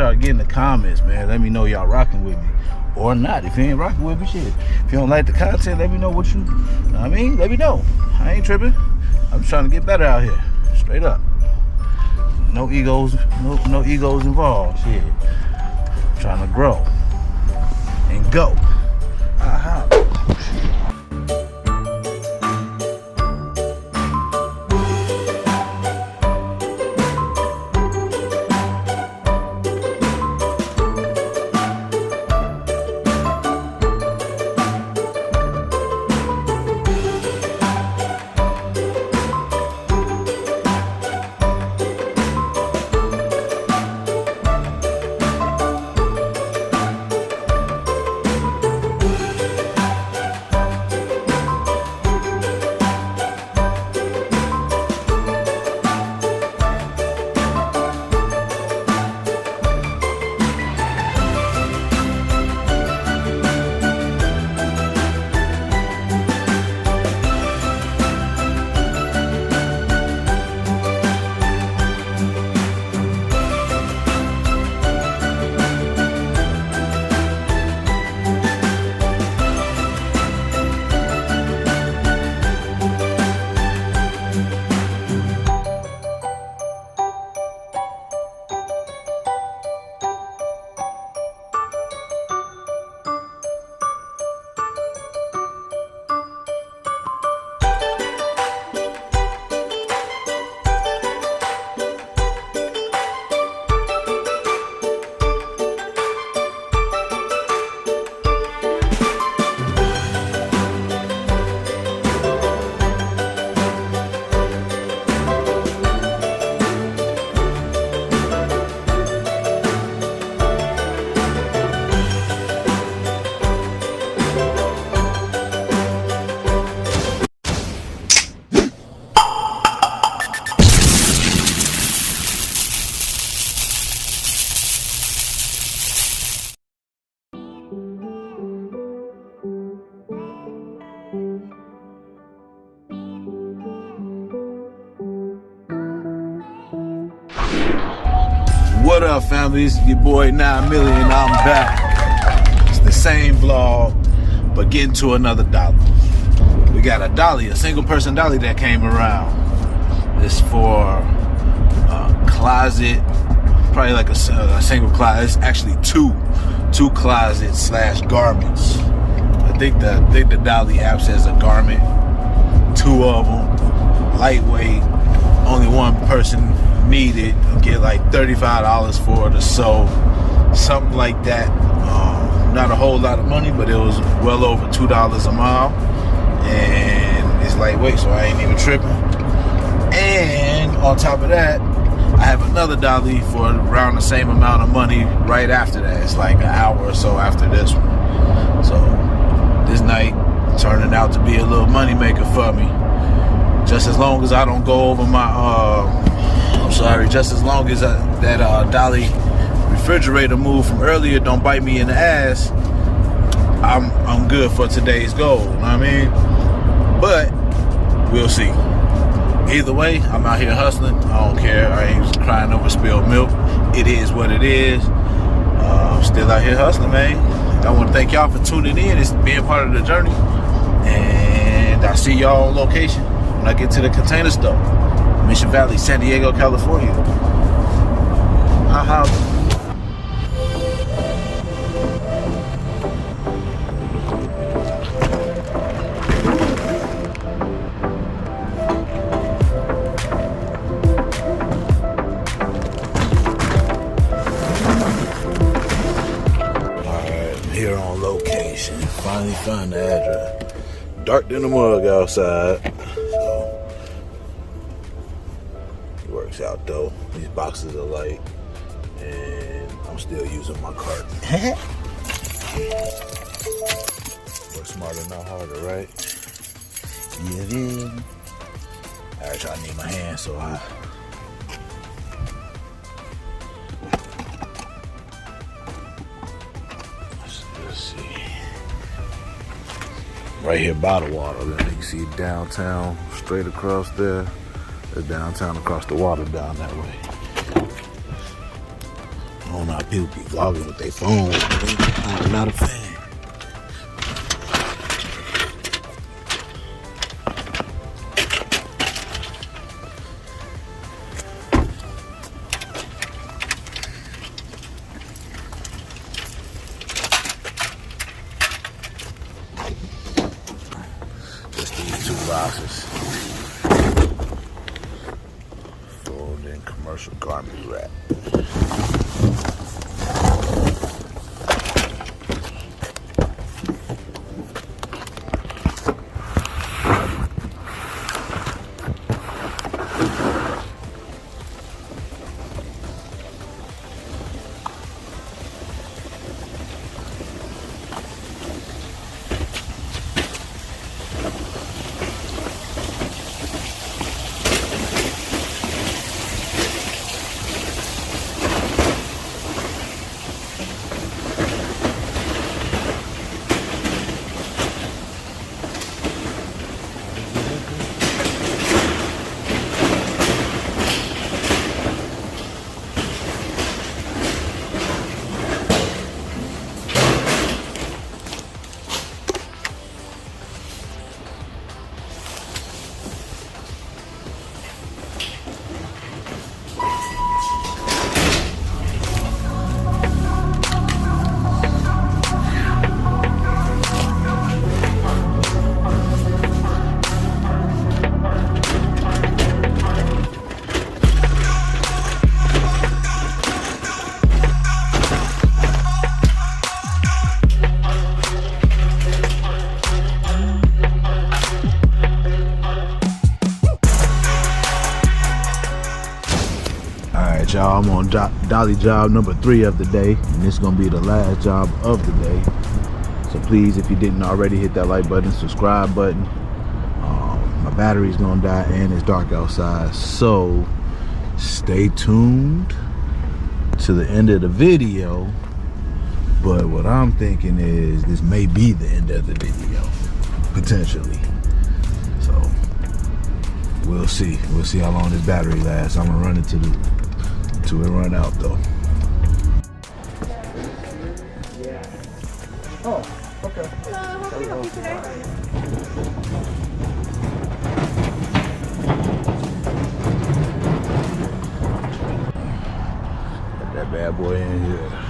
y'all get in the comments, man. Let me know y'all rocking with me or not. If you ain't rocking with me, shit. If you don't like the content, let me know what you know what I mean? Let me know. I ain't tripping. I'm just trying to get better out here. Straight up. No egos, no egos involved. Shit. I'm trying to grow and go. Aha. What up, family? It's your boy 9 Million. I'm back. It's the same vlog, but getting to another dollar. We got a Dolly, a single person Dolly that came around. It's for a closet, probably like a single closet. It's actually two closets slash garments. I think the Dolly app says a garment. Two of them, lightweight. Only one person needed. Get like $35 for it or so, something like that. Not a whole lot of money, but it was well over $2 a mile, and it's lightweight, so I ain't even tripping. And on top of that, I have another Dolly for around the same amount of money right after that. It's like an hour or so after this one. So this night turning out to be a little money maker for me. Just as long as I don't go over my just as long as that Dolly refrigerator move from earlier don't bite me in the ass, I'm good for today's goal. You know what I mean? But we'll see. Either way, I'm out here hustling. I don't care. I ain't crying over spilled milk. It is what it is. I'm still out here hustling, man. I want to thank y'all for tuning in. It's being part of the journey. And I'll see y'all on location when I get to the container store. Mission Valley, San Diego, California. Alright, I'm here on location. Finally found the address. Dark than the mug outside. Works out though. These boxes are light, and I'm still using my cart. Work smarter, not harder, right? Yeah, then. Alright, y'all, need my hand, so let's see. Right here by the water, then you can see downtown straight across there. There's downtown across the water down that way. don't know how people be vlogging with their phone. I'm not a fan. Just these 2 boxes. Fold in commercial garment wrap. Alright y'all, I'm on Dolly job number 3 of the day, and this is going to be the last job of the day. So please, if you didn't already, hit that like button, subscribe button. My battery's going to die and it's dark outside, so stay tuned to the end of the video. But what I'm thinking is this may be the end of the video, potentially. So we'll see. We'll see how long this battery lasts. I'm gonna run it till it run out though. Oh, okay. Hello, how can I help you today? Got that bad boy in here.